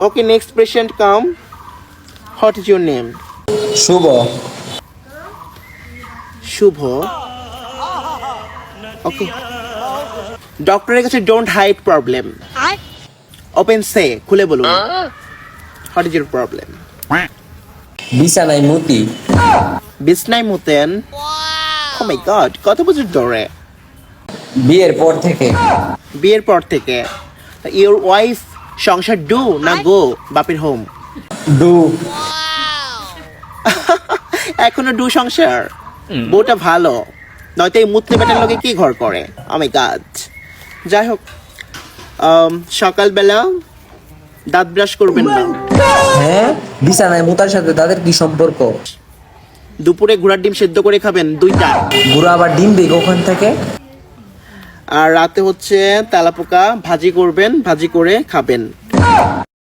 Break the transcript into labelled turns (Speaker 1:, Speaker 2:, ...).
Speaker 1: Okay, next patient come. What is your name?
Speaker 2: Shubho.
Speaker 1: Shubho. Okay. ডক্টরের কাছে don't hide problem. Open সে, খুলে বলুন। What is your problem?
Speaker 2: বিছানায় মুতি।
Speaker 1: বিছনায় মুতেন? ও মাই god, কত বছর ধরে?
Speaker 2: বিয়ের পর থেকে।
Speaker 1: বিয়ের পর থেকে। ইউর ওয়াইফ সংসার ডু না গো বাপের হোম?
Speaker 2: ডু।
Speaker 1: এখনো ডু সংসার? বউটা ভালো, নয়তো এই মুতলে বেটার লোকে কি ঘর করে? ও মাই গড। যাই হোক, সকালবেলা দাঁত ব্রাশ করবেন না।
Speaker 2: হ্যাঁ, বিছানায় মুতার সাথে তাদের কি সম্পর্ক?
Speaker 1: দুপুরে ঘোড়ার ডিম সেদ্ধ করে খাবেন 2টা।
Speaker 2: বুড়ো আবার ডিম বেগ ওখান থেকে।
Speaker 1: আর রাতে হচ্ছে তেলাপোকা ভাজি করবেন, ভাজি করে খাবেন।